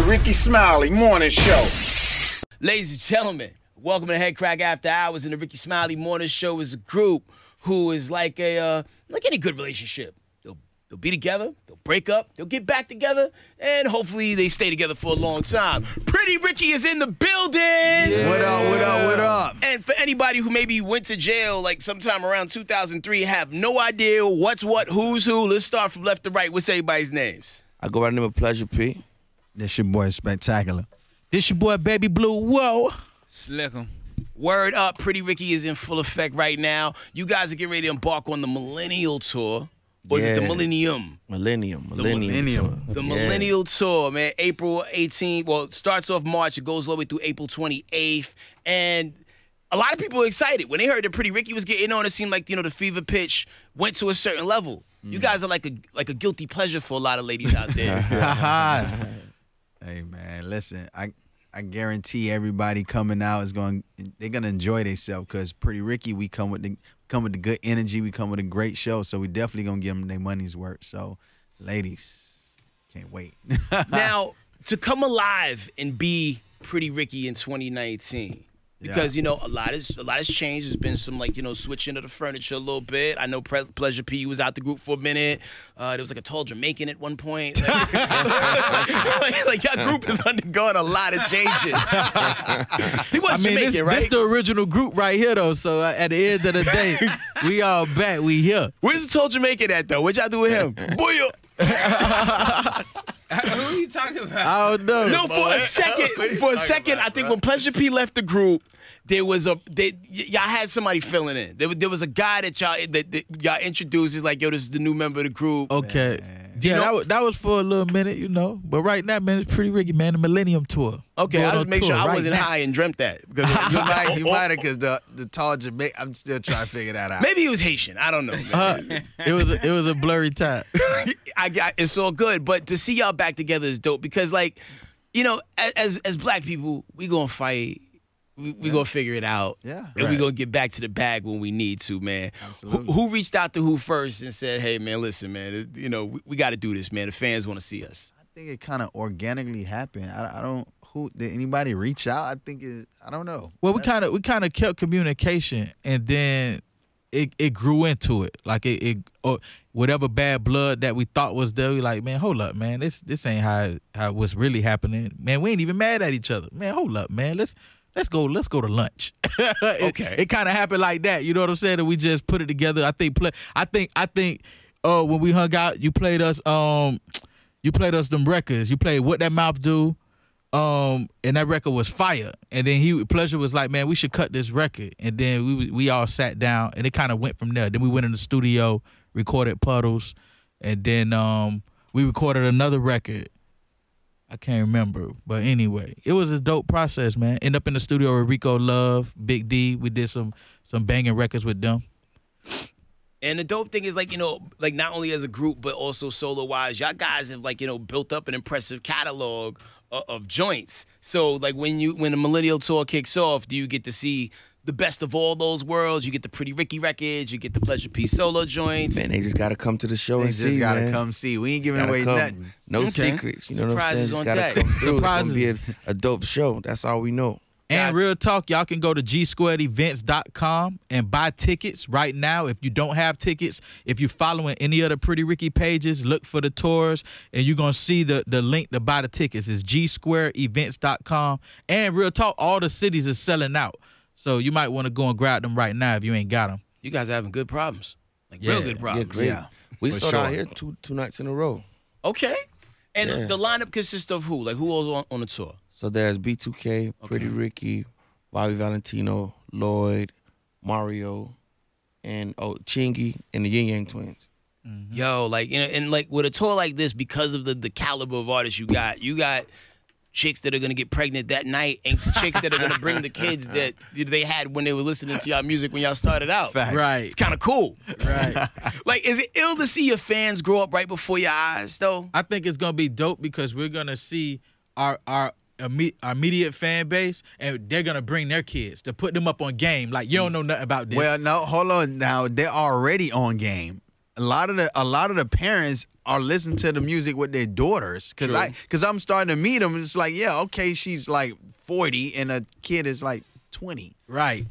The Rickey Smiley Morning Show. Ladies and gentlemen, welcome to Headkrack After Hours. And the Rickey Smiley Morning Show is a group who is like any good relationship. They'll be together, they'll break up, they'll get back together, and hopefully they stay together for a long time. Pretty Ricky is in the building. Yeah. What up, what up, what up? And for anybody who maybe went to jail like sometime around 2003, have no idea what's what, who's who, let's start from left to right. What's everybody's names? I go by the name of Pleasure P. This your boy Spectacular. This your boy Baby Blue Whoaaaa. Slick'em. Word up, Pretty Ricky is in full effect right now. You guys are getting ready to embark on the Millennial Tour. Or is it the Millennium? Millennium Tour. The Millennial Tour, man. April 18th. Well, it starts off March. It goes all the way through April 28th. And a lot of people are excited. When they heard that Pretty Ricky was getting on, it seemed like, the fever pitch went to a certain level. You guys are like a guilty pleasure for a lot of ladies out there. Hey, man, listen. I guarantee everybody coming out they're gonna enjoy themselves because Pretty Ricky, we come with the good energy, we come with a great show, so we definitely gonna give them their money's worth. So, ladies, can't wait. Now, to come alive and be Pretty Ricky in 2019. Because, a lot has changed. There's been some, switching of the furniture a little bit. I know Pleasure P was out the group for a minute. There was, a tall Jamaican at one point. Your group is undergoing a lot of changes. He was Jamaican, right? This the original group right here, though. So, at the end of the day, we all back. We here. Where's the tall Jamaican at, though? What y'all do with him? Booyah! Who are you talking about? I don't know. No, for a second, I think when Pleasure P left the group, there was y'all had somebody filling in. There was a guy that y'all introduced. He's like, yo, this is the new member of the group. Okay. Yeah, that was for a little minute, But right now, man, it's Pretty Ricky, man. The Millennium Tour. Okay, I just make sure I wasn't high and dreamt that. Because you might have, because the tall Jamaican, I'm still trying to figure that out. Maybe he was Haitian. I don't know. It was a blurry time. It's all good, but to see y'all back together is dope because, as black people, we gonna fight. We gonna figure it out. Yeah. And we gonna get back to the bag when we need to, man. Absolutely. Who reached out to who first and said, hey, man, listen, man, we got to do this, man. The fans want to see us. I think it kind of organically happened. I don't. Did anybody reach out? I think I don't know. Well, we kind of kept communication, and then it grew into it. Like whatever bad blood that we thought was there, we like, man, hold up, man. This ain't how what's really happening. Man, we ain't even mad at each other. Man, hold up, man. Let's go to lunch. Okay. It kind of happened like that. You know what I'm saying? And we just put it together. I think when we hung out, you played us them records. You played What That Mouth Do. And that record was fire. And then Pleasure was like, man, we should cut this record. And then we all sat down and it kind of went from there. Then we went in the studio, recorded Puddles, and then we recorded another record. I can't remember, but anyway, it was a dope process, man. End up in the studio with Rico Love, Big D. We did some banging records with them. And the dope thing is, not only as a group, but also solo-wise, y'all guys have, built up an impressive catalog of joints. So, when the Millennial Tour kicks off, do you get to see the best of all those worlds? You get the Pretty Ricky records, you get the Pleasure P solo joints. Man, they just got to come to the show and see, They just got to man. come see. We ain't giving away nothing. No secrets. You know Surprises what I'm saying? Just got to come through. It's going to be a dope show. That's all we know. And real talk, y'all can go to gsquaredevents.com and buy tickets right now. If you don't have tickets, if you're following any of the Pretty Ricky pages, look for the tours, and you're going to see the link to buy the tickets. It's gsquaredevents.com. And real talk, all the cities are selling out. So you might want to go and grab them right now if you ain't got them. You guys are having good problems. Real good problems. Yeah, great. Yeah, we for started out sure. here two nights in a row. Okay. And the lineup consists of who? Who else on the tour? So there's B2K, Pretty Ricky, Bobby Valentino, Lloyd, Mario, and Chingy, and the Yin Yang Twins. Mm-hmm. Yo, with a tour like this, because of the caliber of artists you got chicks that are gonna get pregnant that night, and chicks that are gonna bring the kids that they had when they were listening to y'all music when y'all started out. Facts. Right. It's kind of cool. Right. Is it ill to see your fans grow up right before your eyes, though? I think it's gonna be dope because we're gonna see our immediate fan base, and they're gonna bring their kids to put them up on game. Like, you don't know nothing about this. Well, no, hold on now. They're already on game. a lot of the parents are listening to the music with their daughters because I'm starting to meet them. It's like, yeah, okay, she's like 40 and a kid is like 20. Right.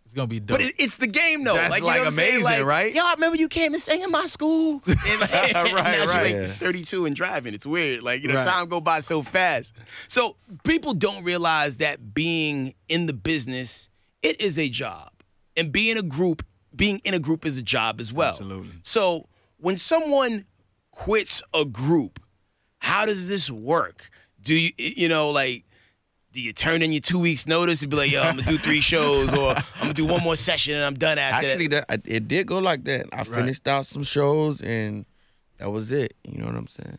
It's gonna be dope. But it's the game though. That's you know what I'm saying? amazing, right? Yo, I remember you came and sang in my school. And Right, now she's right. like 32 and driving. It's weird. Like, Right. time go by so fast. So people don't realize that being in the business, it is a job. And being in a group is a job as well. Absolutely. So when someone quits a group, how does this work? Do do you turn in your 2 weeks notice and be like, yo, I'm gonna do 3 shows, or I'm gonna do one more session and I'm done after Actually, that? it did go like that. I finished out some shows and that was it. You know what I'm saying?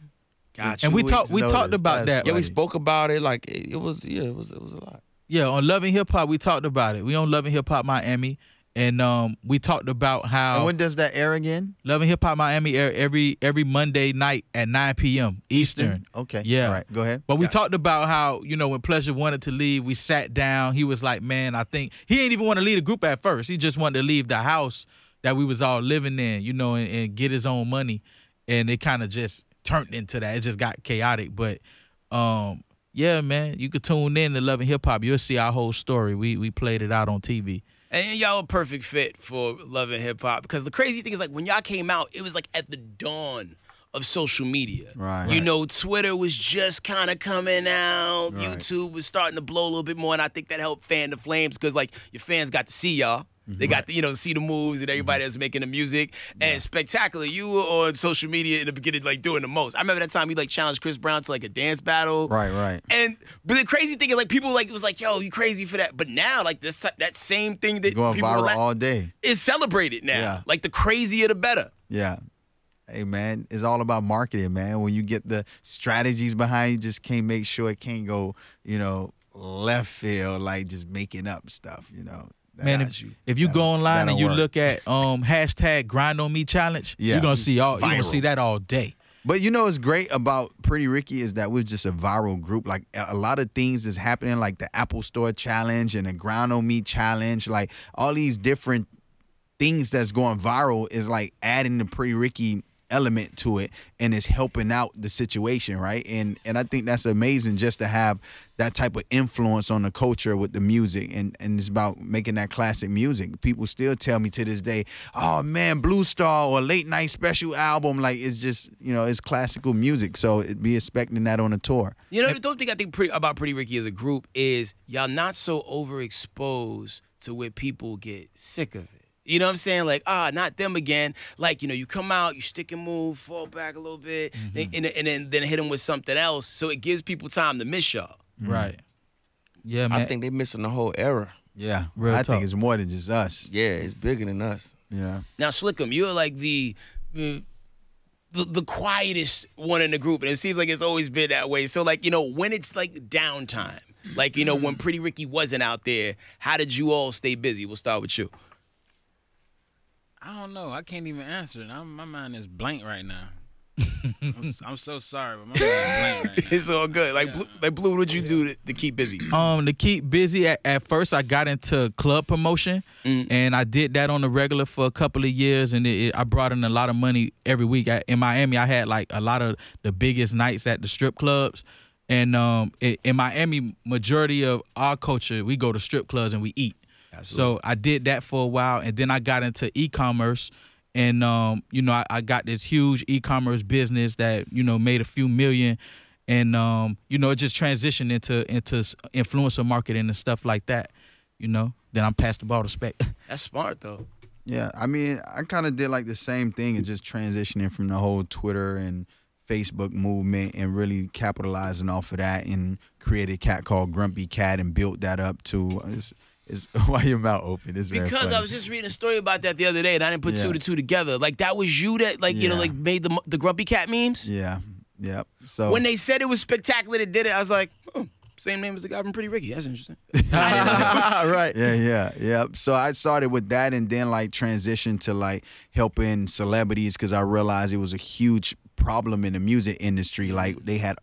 Gotcha. And we talked notice. about that. Yeah, we spoke about it. Like it was a lot. Yeah, on Love and Hip Hop, we talked about it. We on Love and Hip Hop Miami, and we talked about how And when does that air again? Love and Hip Hop Miami air every Monday night at 9 p.m. Eastern. Okay. Yeah. All right. Go ahead. But we talked about how, when Pleasure wanted to leave, we sat down. He was like, man, I think he didn't even want to leave the group at first. He just wanted to leave the house that we was all living in, and get his own money. And it kind of just turned into that. It just got chaotic. But yeah, man, you could tune in to Love and Hip Hop. You'll see our whole story. We played it out on TV. And y'all a perfect fit for Love and Hip Hop, because the crazy thing is, like, when y'all came out, it was like at the dawn of social media. Right. Twitter was just kind of coming out. Right. YouTube was starting to blow a little bit more, and I think that helped fan the flames because, like, your fans got to see y'all. They got to, see the moves and everybody that's making the music. And Spectacular, you were on social media in the beginning, like, doing the most. I remember that time you, like, challenged Chris Brown to, like, a dance battle. Right. But the crazy thing is, like, people, like, it was like, yo, you crazy for that. But now, like, that same thing that Going people viral all day. is celebrated now. Yeah. Like, the crazier, the better. Yeah. Hey, man, it's all about marketing, man. When you get the strategies behind, you just can't make sure it can't go, left field, like just making up stuff, Man, if you go online and you look at hashtag Grind on Me Challenge, you're gonna see you're gonna see that all day. But what's great about Pretty Ricky is that we're just a viral group. Like, a lot of things is happening, like the Apple Store Challenge and the Grind on Me Challenge. Like, all these different things that's going viral is like adding the Pretty Ricky element to it, and it's helping out the situation, right? And I think that's amazing, just to have that type of influence on the culture with the music, and it's about making that classic music. People still tell me to this day, oh man, Blue Star or Late Night Special album, like, it's just, it's classical music, so it'd be expecting that on a tour. The dope thing I think about Pretty Ricky as a group is y'all not so overexposed to where people get sick of it. You know what I'm saying? Like, not them again. Like, you come out, you stick and move, fall back a little bit, and then hit them with something else. So it gives people time to miss y'all. Right. Yeah, man. I think they missing the whole era. Yeah, Real I talk. think it's more than just us. Yeah, it's bigger than us. Yeah. Now, Slick'em, you're like the quietest one in the group, and it seems like it's always been that way. So, like, when it's like downtime, like, when Pretty Ricky wasn't out there, how did you all stay busy? We'll start with you. I don't know. I can't even answer it. My mind is blank right now. I'm so sorry, but my mind is blank right now. It's all good. Like, Blue, what would you do to keep busy? To keep busy, at first I got into club promotion, and I did that on the regular for a couple of years, and I brought in a lot of money every week. In Miami, I had like a lot of the biggest nights at the strip clubs, and in Miami, majority of our culture, we go to strip clubs and we eat. Absolutely. So I did that for a while, and then I got into e-commerce, and I got this huge e-commerce business that made a few million, and it just transitioned into influencer marketing and stuff like that. Then I'm past the ball to Spec. That's smart though. Yeah, I mean, I kind of did like the same thing, and just transitioning from the whole Twitter and Facebook movement and really capitalizing off of that, and created a cat called Grumpy Cat and built that up to. Why your mouth open? It's very because funny. I was just reading a story about that the other day, and I didn't put 2 to 2 together. Like, that was you that, like, like, made the Grumpy Cat memes? Yeah. Yep. So when they said it was Spectacular that did it, I was like, oh, same name as the guy from Pretty Ricky. That's interesting. Right. Yeah. So I started with that, and then like transitioned to like helping celebrities, because I realized it was a huge problem in the music industry. Like, they had,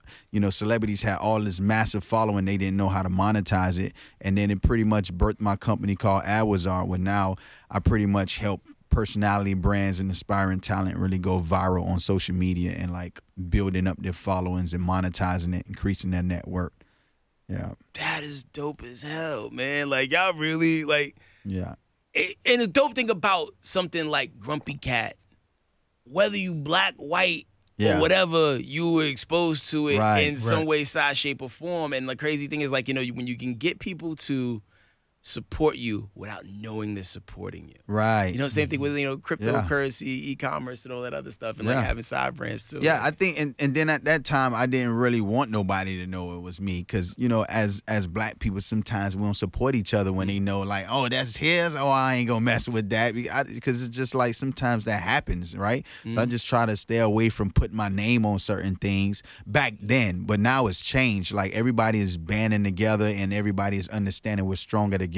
celebrities had all this massive following, they didn't know how to monetize it, and then it pretty much birthed my company called Awazar, where now I pretty much help personality brands and aspiring talent really go viral on social media and like building up their followings and monetizing it, increasing their network. Yeah. That is dope as hell, man. Like, y'all really, like... Yeah. And the dope thing about something like Grumpy Cat, whether you black, white, or whatever, you were exposed to it in some way, size, shape, or form. And the crazy thing is, like, you know, when you can get people to support you without knowing they're supporting you. Right. You know, same thing with, you know, cryptocurrency, e-commerce, and all that other stuff, and like having side brands too. Yeah, I think, and then at that time, I didn't really want nobody to know it was me, because you know, as black people, sometimes we don't support each other when they know, like, oh, that's his. Oh, I ain't gonna mess with that, because it's just like sometimes that happens, right? So I just try to stay away from putting my name on certain things back then. But now it's changed. Like everybody is banding together, and everybody is understanding we're stronger together.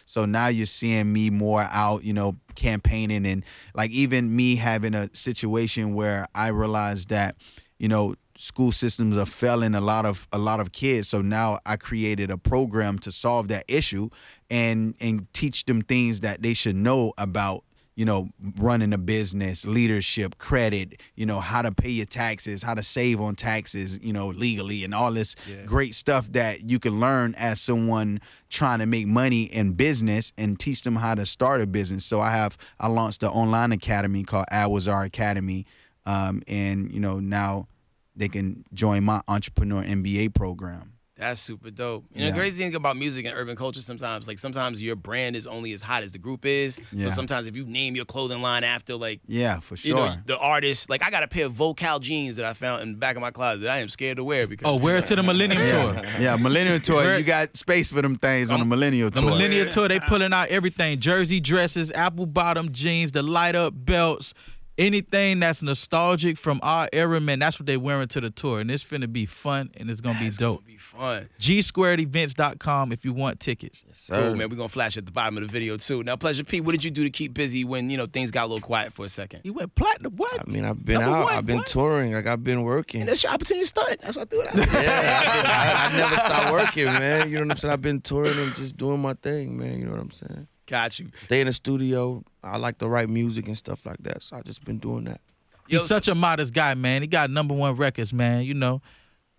So now you're seeing me more out, you know, campaigning, and like even me having a situation where I realized that, you know, school systems are failing a lot of kids. So now I created a program to solve that issue and teach them things that they should know about, you know, running a business, leadership, credit, you know, how to pay your taxes, how to save on taxes, you know, legally, and all this great stuff that you can learn as someone trying to make money in business, and teach them how to start a business. So I launched an online academy called Our Academy, and, you know, now they can join my Entrepreneur MBA program. That's super dope. You know, the crazy thing about music and urban culture sometimes, like sometimes your brand is only as hot as the group is. So sometimes if you name your clothing line after, like, for sure, you know, the artist, like I got a pair of Vocal jeans that I found in the back of my closet that I am scared to wear because wear it to the Millennium Tour. Yeah, Millennium Tour. You got space for them things on the Millennium Tour. The Millennium Tour, they pulling out everything: jersey dresses, apple bottom jeans, the light up belts. Anything that's nostalgic from our era, man, that's what they wearing to the tour. And it's finna be fun, and it's gonna be dope. It's gonna be fun. G2events.com if you want tickets. Yes, sir. Cool, man. We're gonna flash at the bottom of the video, too. Now, Pleasure P, what did you do to keep busy when, you know, things got a little quiet for a second? You went platinum, what? I mean, I've been out. I've been touring. Like, I've been working. And that's your opportunity to stunt. That's why I threw it out. I never stopped working, man. You know what I'm saying? I've been touring and just doing my thing, man. You know what I'm saying? Got you. Stay in the studio. I like to write music and stuff like that, so I just been doing that. He's such a modest guy, man. He got #1 records, man. You know,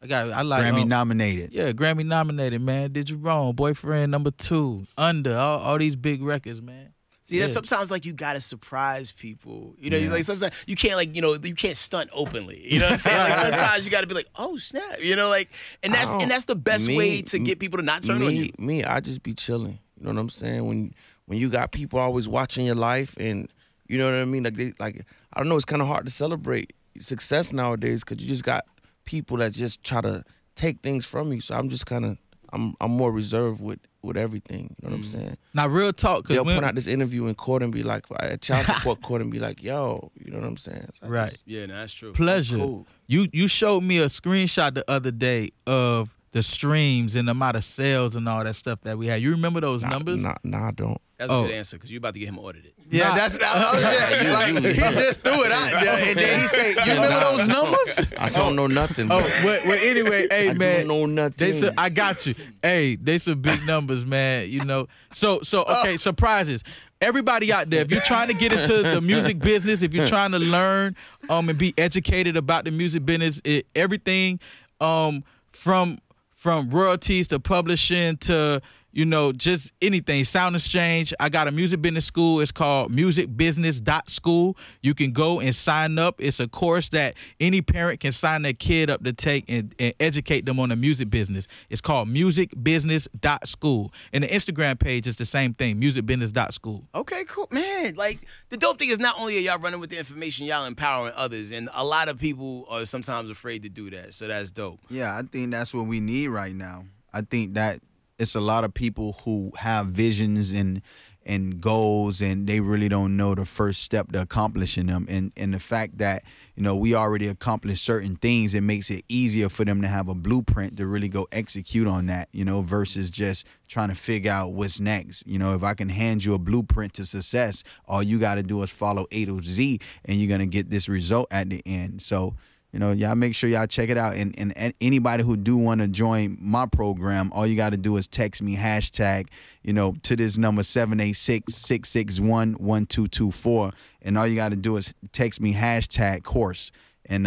I like Grammy nominated. Yeah, Grammy nominated, man. Did You Wrong, Boyfriend #2, Under, all these big records, man. See, that's sometimes like you gotta surprise people. You know, like sometimes you can't, like, you know, you can't stunt openly. You know what I'm saying? Like sometimes you gotta be like, oh snap, you know, like, and that's the best way to get people to not turn on you. I just be chilling. You know what I'm saying? When you got people always watching your life, and you know what I mean? Like I don't know, it's kind of hard to celebrate success nowadays because you just got people that just try to take things from you. So I'm just kind of I'm more reserved with everything. You know what I'm saying? Now, real talk, they'll put out this interview in court and be like, at child support court, and be like, yo, you know what I'm saying? So right. Yeah, no, that's true. Pleasure. Cool. You showed me a screenshot the other day of the streams and the amount of sales and all that stuff that we had. You remember those numbers? Nah, I don't. That's a good answer, because you're about to get him audited. Yeah, that's he just threw it out there, and then he said, "You remember those numbers?" I don't know nothing. Bro. Well, anyway, hey man, I don't know nothing. I got you. Hey, they some big numbers, man. You know. So okay, surprises. Everybody out there, if you're trying to get into the music business, if you're trying to learn and be educated about the music business, everything from royalties to publishing to, you know, just anything. Sound exchange. I got a music business school. It's called musicbusiness.school. You can go and sign up. It's a course that any parent can sign their kid up to take and educate them on the music business. It's called musicbusiness.school. And the Instagram page is the same thing, musicbusiness.school. Okay, cool. Man, like, the dope thing is not only are y'all running with the information, y'all empowering others. And a lot of people are sometimes afraid to do that. So that's dope. Yeah, I think that's what we need right now. I think that it's a lot of people who have visions and goals, and they really don't know the first step to accomplishing them. And the fact that, you know, we already accomplished certain things, it makes it easier for them to have a blueprint to really go execute on that, you know, versus just trying to figure out what's next. You know, if I can hand you a blueprint to success, all you got to do is follow A to Z, and you're going to get this result at the end. So, You know, y'all make sure y'all check it out. And anybody who do want to join my program, all you got to do is text me hashtag, you know, to this number 786-661-1224. And all you got to do is text me hashtag course. And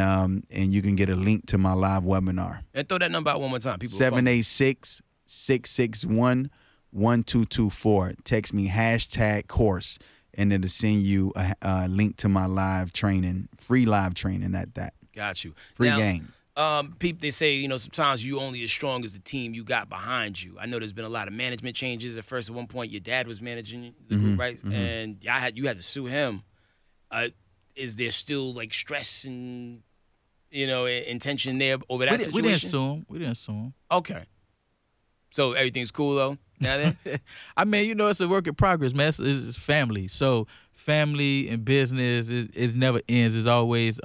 you can get a link to my live webinar. And throw that number out one more time. 786-661-1224. Text me hashtag course, and it'll send you a link to my live training, free live training at that. Got you. Free now, game. People, they say, you know, sometimes you only as strong as the team you got behind you. I know there's been a lot of management changes. At first, at one point, your dad was managing the group, right? And you had to sue him. Is there still like stress and, you know, and tension there over that situation? We didn't sue him. Okay. So everything's cool though. Now then, I mean, you know, it's a work in progress, man. It's family. So family and business it never ends. It's always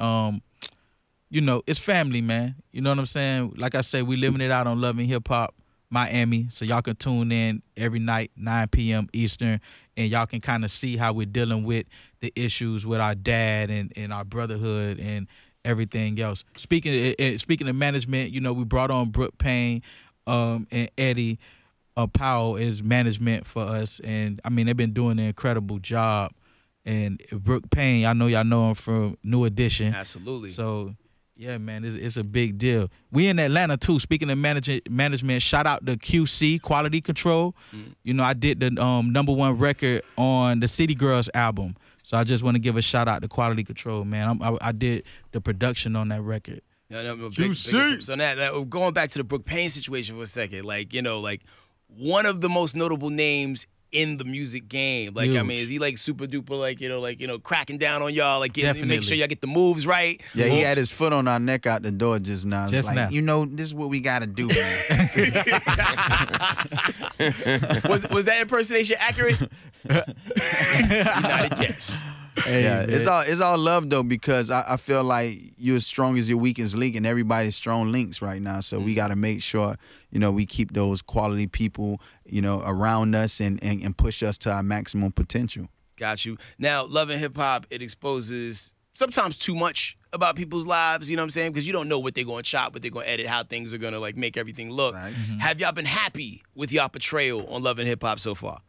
you know, it's family, man. You know what I'm saying? Like I say, we living it out on Love and Hip Hop Miami, so y'all can tune in every night, 9 p.m. Eastern, and y'all can kind of see how we're dealing with the issues with our dad and our brotherhood and everything else. Speaking of management, you know, we brought on Brooke Payne and Eddie Powell as management for us, and I mean, they've been doing an incredible job. And Brooke Payne, I know y'all know him from New Edition. absolutely. So, yeah, man, it's a big deal. We in Atlanta, too. Speaking of management, shout out to QC, Quality Control. You know, I did the #1 record on the City Girls album. So I just want to give a shout out to Quality Control, man. I did the production on that record. So now, going back to the Brooke Payne situation for a second, like, you know, like one of the most notable names in the music game. Like, Huge. I mean, is he like super duper, like, you know, cracking down on y'all, like make Definitely. sure y'all get the moves right? Yeah, he had his foot on our neck out the door just now. It's Just like, now. you know, this is what we got to do, man. Was that impersonation accurate? United guess. Hey, Yeah, man. it's all love though, because I feel like you're as strong as your weakest link, and everybody's strong links right now. So we got to make sure, you know, we keep those quality people, you know, around us and push us to our maximum potential. Got you. Now, Love and Hip Hop, it exposes sometimes too much about people's lives, you know what I'm saying? Because you don't know what they're going to chop, what they're going to edit, how things are going to like make everything look. Right. Have y'all been happy with y'all portrayal on Love and Hip Hop so far?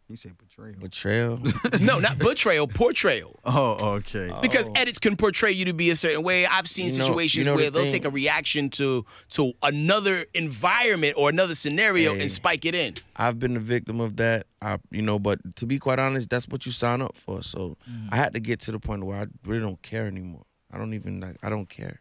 He said betrayal. Betrayal. No, not betrayal, portrayal. Oh, okay. Because edits can portray you to be a certain way. I've seen situations where they'll take a reaction to another environment or another scenario and spike it in. I've been a victim of that. But to be quite honest, that's what you sign up for. So I had to get to the point where I really don't care anymore. I don't care.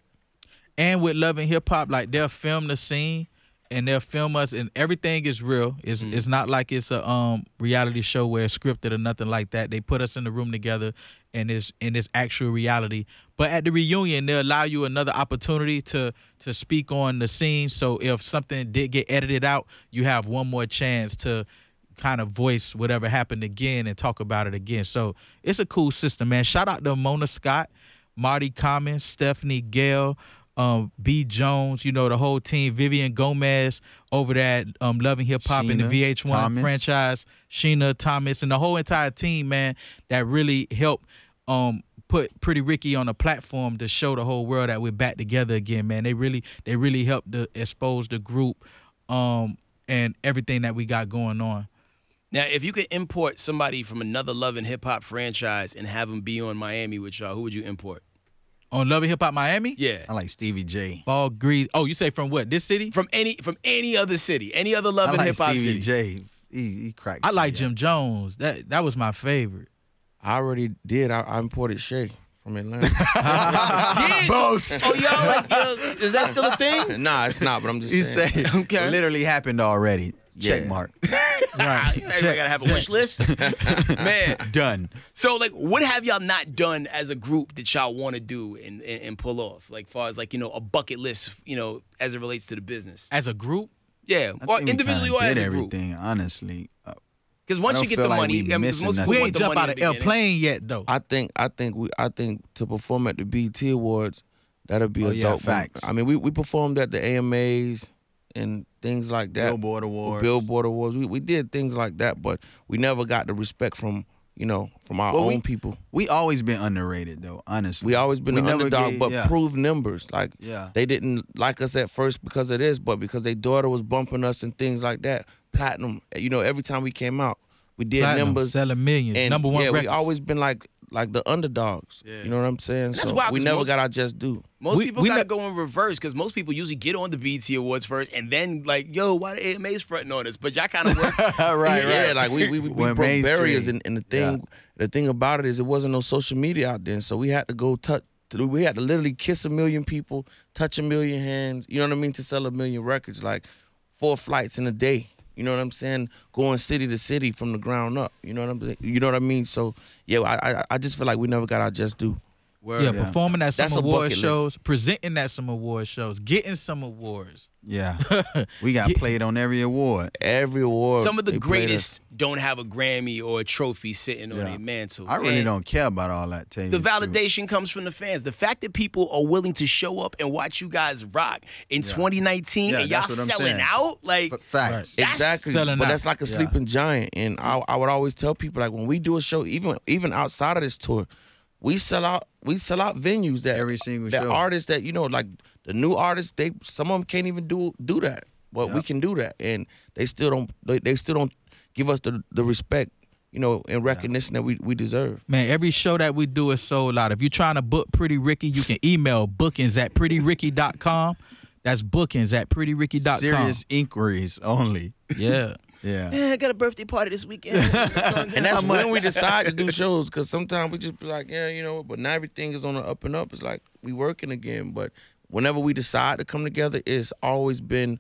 And with Love and Hip Hop, like they'll film the scene and they'll film us, and everything is real. It's not like it's a reality show where it's scripted or nothing like that. They put us in the room together, and it's actual reality. But at the reunion, they'll allow you another opportunity to speak on the scene. So if something did get edited out, you have one more chance to kind of voice whatever happened again and talk about it again. So it's a cool system, man. Shout out to Mona Scott, Marty Common, Stephanie Gale, B. Jones, you know, the whole team, Vivian Gomez over there at Love and Hip Hop and the VH1 Thomas. franchise, Sheena Thomas, and the whole entire team, man, that really helped put Pretty Ricky on a platform to show the whole world that we're back together again, man. They really helped to expose the group and everything that we got going on. Now, if you could import somebody from another Love and Hip Hop franchise and have them be on Miami with y'all, who would you import? On Love and Hip Hop Miami? Yeah. I like Stevie J. Ball Grease. Oh, you say from what? This city? From any other city, any other Love I and like Hip Hop Stevie city. J. He cracks. I like me Jim up. Jones. That was my favorite. I already did. I imported Shay from Atlanta. Yeah, Both. Oh, y'all like, is that still a thing? Nah, it's not, but I'm just He saying. said Okay. it literally happened already. Yeah. Check mark. Right. Everybody gotta have a wish list. Man. Done. So, like, what have y'all not done as a group that y'all want to do and pull off? Like, far as, like, you know, a bucket list, you know, as it relates to the business. As a group? Yeah. I Or think we individually kinda or as did a group. everything, honestly. Because once I you don't get the feel like money, we I mean, 'cause missing most nothing. people We want ain't the jump money out in of the beginning. airplane yet, though. I think to perform at the BET Awards, that'll be Oh, a yeah, dope. facts. I mean, we performed at the AMAs and things like that. Billboard Awards. Billboard Awards. We did things like that, but we never got the respect from you know, from our Well, own people. We always been underrated though, honestly. We always been We an never underdog, gave- but yeah. proved numbers. Like Yeah. they didn't like us at first because of this, but because their daughter was bumping us and things like that. Platinum, you know, every time we came out, we did Platinum, numbers, selling millions, and number one yeah, records. we always been like the underdogs. Yeah. You know what I'm saying? that's So wild, we 'cause never most- got our just due. Most We- people we gotta ne- go in reverse because most people usually get on the BET Awards first and then like, yo, why the AMA's fronting on us? But y'all kind of work. right, Yeah, right. like we Went broke barriers, mainstream. and the thing about it is it wasn't no social media out then, so we had to go we had to literally kiss 1 million people, touch 1 million hands, you know what I mean, to sell 1 million records, like 4 flights in a day. You know what I'm saying? Going city to city from the ground up. You know what I mean? So yeah, I just feel like we never got our just due. Yeah, performing at some That's a award bucket list. shows, presenting at some award shows, getting some awards. Yeah. We got played on every award. Every award. Some of the they played greatest don't have a Grammy or a trophy sitting on their mantle. I really And don't care about all that. Tell you The truth. validation comes from the fans. The fact that people are willing to show up and watch you guys rock in 2019 Yeah, and y'all that's what I'm selling saying. out, like Facts. That's Exactly, selling but out. that's like a sleeping giant. And I would always tell people, like, when we do a show, even outside of this tour, we sell out venues that Every single that show. artists that, you know, like the new artists, some of them can't even do that, but we can do that, and they still don't give us the respect, you know, and recognition that we deserve. Man, every show that we do is sold out. If you're trying to book Pretty Ricky, you can email bookings@prettyricky.com. That's bookings@prettyricky.com. Serious inquiries only. Yeah. Yeah. "Eh, I got a birthday party this weekend. And that's when we decide to do shows, because sometimes we just be like, yeah, you know, but now everything is on the up and up. It's like we working again. But whenever we decide to come together, it's always been,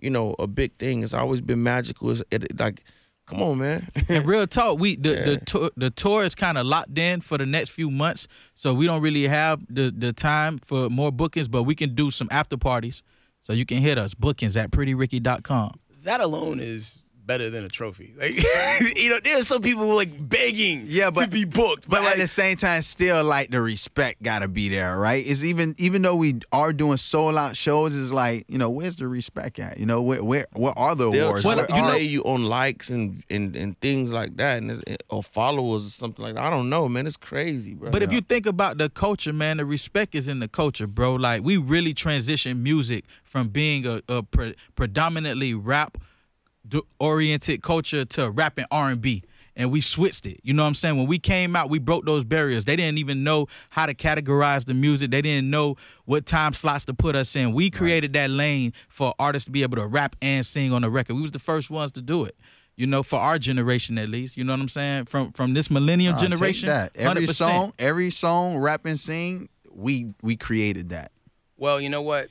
you know, a big thing. It's always been magical. Like, come on, man. And real talk, the tour is kind of locked in for the next few months, so we don't really have the time for more bookings, but we can do some after parties. So you can hit us, bookings@prettyricky.com. That alone is better than a trophy. Like, you know, there's some people like begging to be booked. But like, at the same time, still like the respect gotta be there, right? It's even though we are doing sold out shows, it's like, you know, where's the respect at? You know, what are the They'll awards? try Where to are- play you on likes and things like that, or followers or something like that. I don't know, man. It's crazy, bro. But if you think about the culture, man, the respect is in the culture, bro. Like, we really transitioned music from being a predominantly rap-oriented culture to rap and R&B. And we switched it. You know what I'm saying? When we came out, we broke those barriers. They didn't even know how to categorize the music. They didn't know what time slots to put us in. We created that lane for artists to be able to rap and sing on the record. We was the first ones to do it. You know, for our generation at least. You know what I'm saying? From this millennial Take generation, that. 100%. Every song, rap and sing, we created that. well, you know what?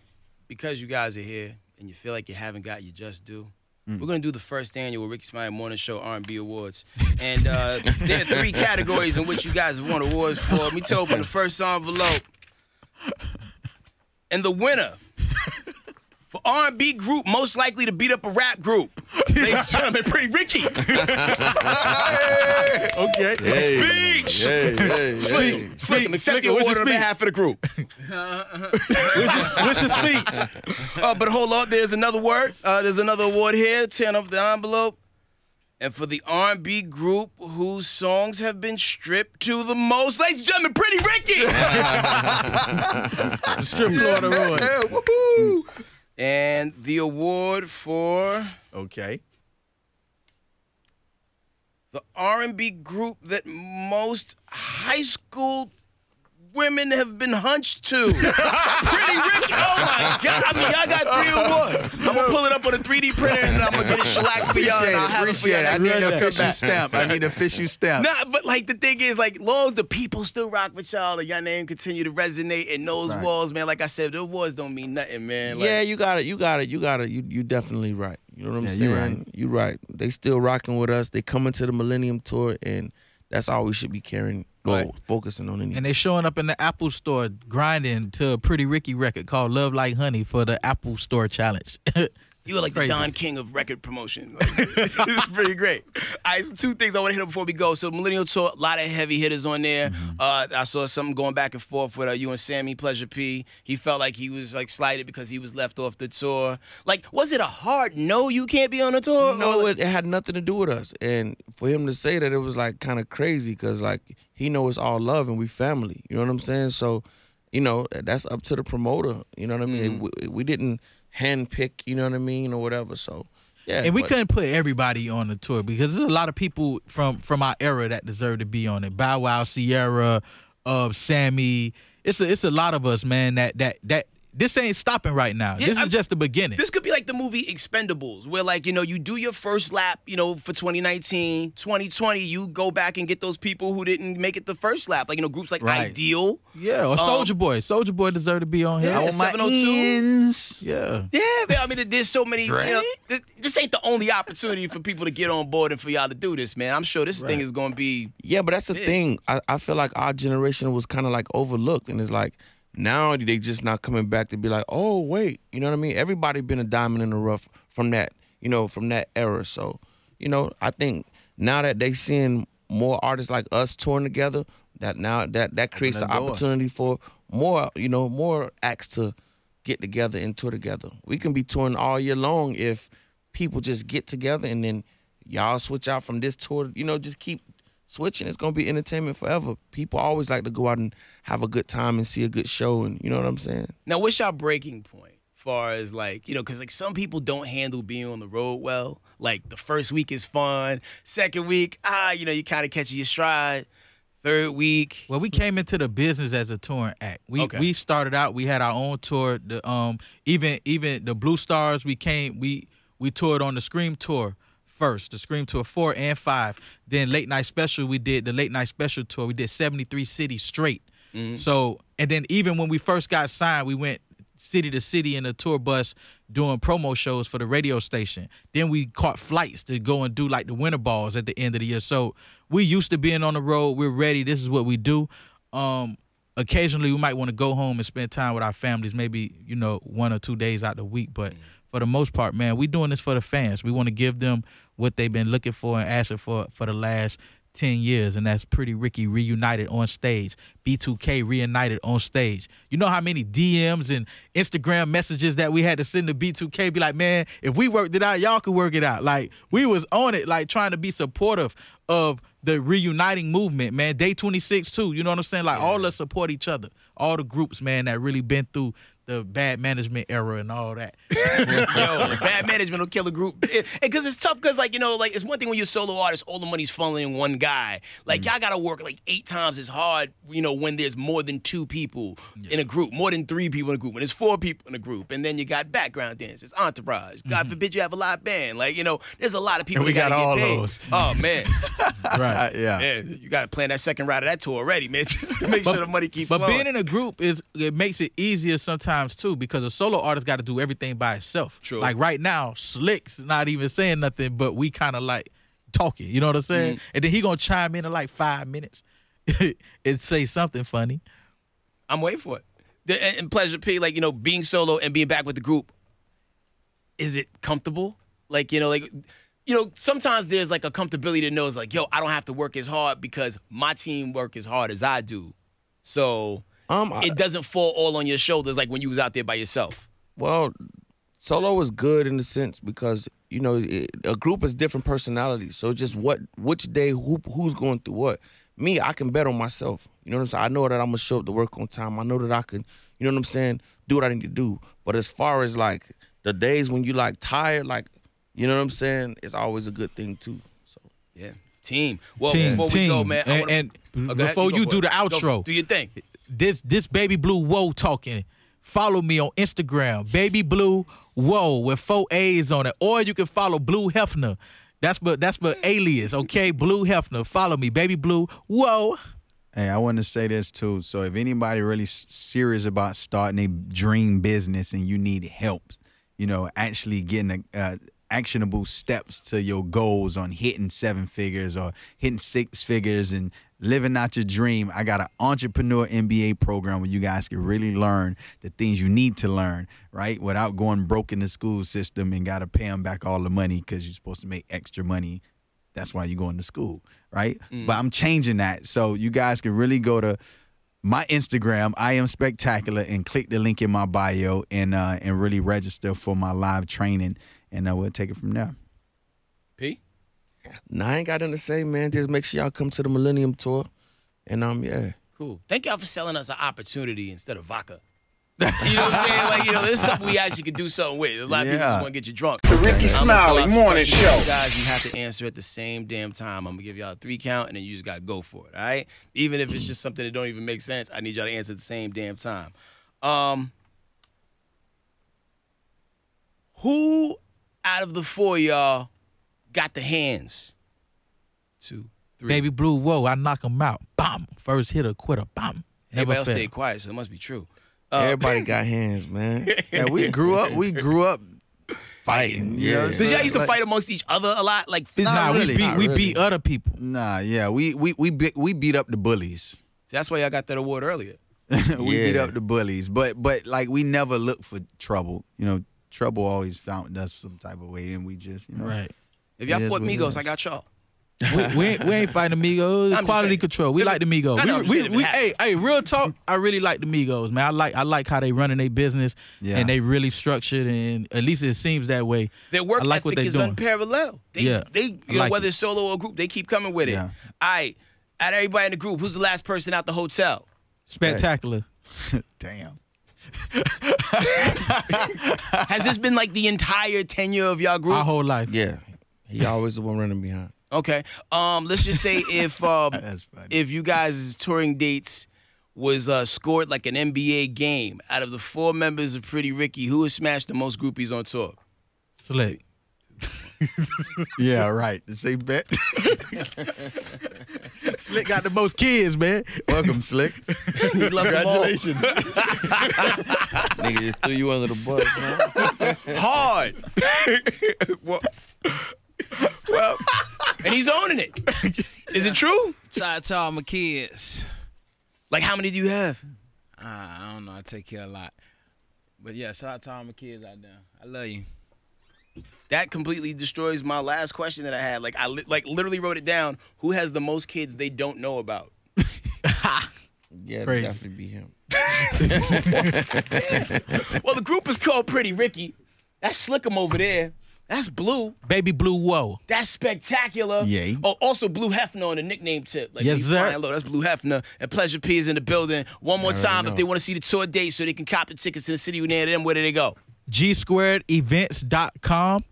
Because you guys are here and you feel like you haven't got your just due, we're going to do the first annual Rickey Smiley Morning Show R&B Awards. And there are 3 categories in which you guys have won awards for. Let me to open the first envelope. And the winner for R&B group most likely to beat up a rap group, ladies and gentlemen, Pretty Ricky. Okay. Speech. Slick'em, accept the award on behalf of the group. What's your speech? But hold on, there's another word. There's another award here. Turn up the envelope. And for the R&B group whose songs have been stripped to the most, ladies and gentlemen, Pretty Ricky. Strip Club Award. Woohoo! And the award for Okay. the R&B group that most high school women have been hunched to. Pretty Ricky. Oh my God. I mean, y'all got 3 awards. I'm gonna pull it up on a 3D printer and I'm gonna get it shellacked for y'all. And I'll have it for y'all. Appreciate it. I need next time an y'all come official back. stamp. I need an official stamp. Nah, but like the thing is, like, long as the people still rock with y'all and your name continue to resonate in those Right. walls, man. Like I said, the awards don't mean nothing, man. Like, yeah, you got it. You definitely right. You know what I'm Yeah, saying? you right. You right. They still rocking with us. They coming to the Millennium Tour, and that's all we should be carrying, Right. focusing on. And they showing up in the Apple Store grinding to a Pretty Ricky record called Love Like Honey for the Apple Store Challenge. You were like the Don King of record promotion. It's pretty great. All right, so 2 things I want to hit up before we go. So Millennial Tour, a lot of heavy hitters on there. I saw something going back and forth with you and Sammy, Pleasure P. He felt like he was like slighted because he was left off the tour. Like, was it a hard no, you can't be on the tour? No, it had nothing to do with us. And for him to say that, it was like kind of crazy because like he know it's all love and we family. You know what I'm saying? So, you know, that's up to the promoter. You know what I mean? We didn't handpick, you know what I mean, or whatever. So, yeah. And we couldn't put everybody on the tour because there's a lot of people from our era that deserve to be on it. Bow Wow, Sierra, Sammy. It's a lot of us, man, that this ain't stopping right now. Yeah, this is just the beginning. This could be like the movie Expendables, where like, you know, you do your first lap, you know, for 2019, 2020, you go back and get those people who didn't make it the first lap. Like, you know, groups like Ideal. Yeah, or Soulja Boy. Soulja Boy deserve to be on here. Yeah, I want my 702. ends. Yeah. Yeah, man, I mean, there's so many, you know, this ain't the only opportunity for people to get on board and for y'all to do this, man. I'm sure this thing is going to be Yeah, but that's the thing. I feel like our generation was kind of like overlooked, and it's like now they just not coming back to be like, oh wait, you know what I mean? Everybody been a diamond in the rough from that, you know, from that era. So, you know, I think now that they seeing more artists like us touring together, that now that creates the opportunity for more, you know, more acts to get together and tour together. We can be touring all year long if people just get together and then y'all switch out from this tour, you know, just keep switching. It's gonna be entertainment forever. People always like to go out and have a good time and see a good show, and you know what I'm saying? Now, what's your breaking point? Far as like, you know, because like some people don't handle being on the road well. Like the first week is fun, second week, you know, you kind of catch your stride. Third week, Well, we came into the business as a touring act. We started out. We had our own tour. The even the Blue Stars. We toured on the Scream tour first. The Scream tour 4 and 5. Then Late Night Special. We did the Late Night Special tour. We did 73 cities straight. So, and then even when we first got signed, we went city to city in a tour bus doing promo shows for the radio station. Then we caught flights to go and do like the winter balls at the end of the year. So we used to being on the road. We're ready. This is what we do. Occasionally we might want to go home and spend time with our families, maybe, you know, 1 or 2 days out the week. But for the most part, man, we doing this for the fans. We want to give them what they've been looking for and asking for the last 10 years, and that's Pretty Ricky reunited on stage. B2K reunited on stage. You know how many DMs and Instagram messages that we had to send to B2K? Be like, man, if we worked it out, y'all could work it out. Like, we was on it, like, trying to be supportive of the reuniting movement, man. Day 26, too. You know what I'm saying? Like, all of us support each other. All the groups, man, that really been through the bad management era and all that. Yo, bad management will kill a group. Because it's tough because, like, you know, like, it's one thing when you're a solo artist, all the money's funneling in one guy. Like, y'all got to work, like, 8 times as hard, you know, when there's more than 2 people in a group, more than 3 people in a group, when there's 4 people in a group, and then you got background dancers, entourage. God forbid you have a live band. Like, you know, there's a lot of people And we that got gotta all get paid. those. Oh, man. Right. Yeah, you got to plan that second ride of that tour already, man, just to make sure the money keeps But flowing. being in a group it makes it easier sometimes too, because a solo artist got to do everything by itself. True. Like right now, Slick's not even saying nothing, but we kind of like talking. You know what I'm saying? And then he gonna chime in like 5 minutes and say something funny. I'm waiting for it. And Pleasure P, like, you know, being solo and being back with the group, is it comfortable? Like, you know, sometimes there's like a comfortability to know, it's like, yo, I don't have to work as hard because my team work as hard as I do. So it doesn't fall all on your shoulders like when you was out there by yourself. Well, solo is good in the sense because, you know, a group is different personalities. So just which day, who's going through what. Me, I can bet on myself. You know what I'm saying? I know that I'm going to show up to work on time. I know that I can, you know what I'm saying, do what I need to do. But as far as, like, the days when you, like, tired, like, you know what I'm saying, it's always a good thing, too. So Yeah. Team. Well, before we go, man. Before you do the outro, do your thing. This Baby Blue Whoa talking. Follow me on Instagram, Baby Blue Whoa with 4 A's on it, or you can follow BlueHefner. That's but alias, okay? BlueHefner. Follow me, Baby Blue Whoa. Hey, I want to say this too. So if anybody really serious about starting a dream business and you need help, you know, actually getting actionable steps to your goals on hitting 7 figures or hitting 6 figures and living out your dream, I got an entrepreneur MBA program where you guys can really learn the things you need to learn, right? Without going broke in the school system and got to pay them back all the money because you're supposed to make extra money. That's why you're going to school, right? But I'm changing that. So you guys can really go to my Instagram, I Am Spectacular, and click the link in my bio and really register for my live training, and we'll take it from there. P? Nah, I ain't got nothing to say, man. Just make sure y'all come to the Millennium Tour. And yeah. Cool. Thank y'all for selling us an opportunity instead of vodka. You know what I'm saying? Like, you know, this is something we actually could do something with. A lot of people just want to get you drunk. The Rickey Smiley morning show. You guys, you have to answer at the same damn time. I'm going to give y'all a 3 count, and then you just got to go for it, all right? Even if it's just something that don't even make sense, I need y'all to answer at the same damn time. Who out of the 4 of y'all got the hands? 2, 3. Baby Blue Whoaaaa, I knock him out. Bam. First hitter, quitter. Bam. Everybody Never else fail. stayed quiet, so it must be true. Everybody got hands, man. Yeah, we grew up fighting. You know what I'm Did y'all saying? used to fight amongst each other a lot? Like physically? Nah, really. we beat other people. Nah, yeah, we beat up the bullies. See, that's why y'all got that award earlier. We beat Yeah. up the bullies, but like we never looked for trouble. You know, trouble always found us some type of way, and we just, you know, Right. If y'all It is fought what it Migos, is. I got y'all. we ain't fighting the Migos. I'm just Quality saying. control. We like the Migos. I know, I'm saying if it happens. Hey, real talk. I really like the Migos, man. I like how they running their business, Yeah. and they really structured, and at least it seems that way. Their work I like what ethic they is doing. unparalleled. They, Yeah, they, I you know, like whether it. it's solo or group, they keep coming with it. Yeah. All right, out of everybody in the group, who's the last person out the hotel? Spectacular. Damn. Has this been like the entire tenure of y'all group? Our whole life. Yeah. He always the one running behind. Okay. Let's just say if That's funny. if you guys' touring dates was scored like an NBA game, out of the 4 members of Pretty Ricky, who has smashed the most groupies on tour? Slick. Yeah, right. Say bet. Slick got the most kids, man. Welcome, Slick. We love them all. Congratulations. Nigga just threw you under the bus, man. Hard. well, and he's owning it. Is it true? Shout out to all my kids. Like, how many do you have? I don't know. I take care of a lot. But yeah, shout out to all my kids out there. I love you. That completely destroys my last question that I had. Like, I literally wrote it down. Who has the most kids they don't know about? Yeah, it'd Crazy. definitely be him. Well, the group is called Pretty Ricky. That's Slick'em over there. That's Blue. Baby Blue Whoaaaa. That's Spectacular. Yay. Oh, also Blue Hefner on the nickname tip. Like, Yes, he's sir. flying low. That's Blue Hefner. And Pleasure P is in the building. One more already time, if know. they want to see the tour date so they can cop the tickets to the city near them, where do they go? G2events.com.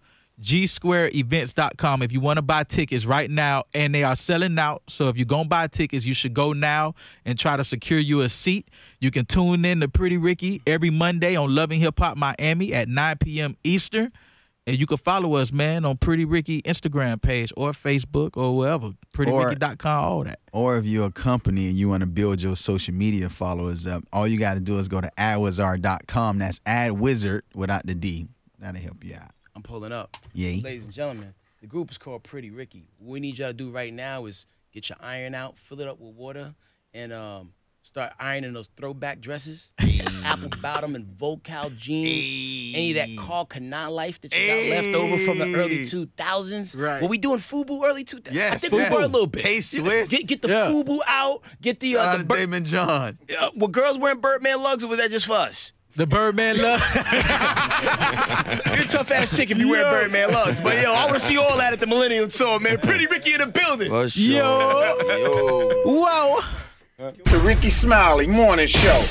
G2events.com. If you want to buy tickets right now, and they are selling out, so if you're going to buy tickets, you should go now and try to secure you a seat. You can tune in to Pretty Ricky every Monday on Loving Hip Hop Miami at 9 p.m. Eastern. And you can follow us, man, on Pretty Ricky Instagram page or Facebook or wherever. PrettyRicky.com, all that. Or if you're a company and you want to build your social media followers up, all you got to do is go to adwizard.com. That's adwizard without the D. That'll help you out. I'm pulling up. Yay. Ladies and gentlemen, the group is called Pretty Ricky. What we need y'all to do right now is get your iron out, fill it up with water, and start ironing those throwback dresses, apple bottom and vocal jeans, any of that Carl Canal life that you got left over from the early 2000s. Right. Were we doing FUBU early 2000s? I Yes, think we yes. were a little bit. K-Swiss. Get the Yeah. FUBU out. Get the, Shout out the to Damon John. were girls wearing Birdman lugs, or was that just for us? The Birdman love. You're a tough ass chick if you wear Birdman lugs. But yo, I want to see all that at the Millennium Tour, man. Pretty Ricky in the building. For sure. Yo. Yo. Whoa. The Rickey Smiley morning show.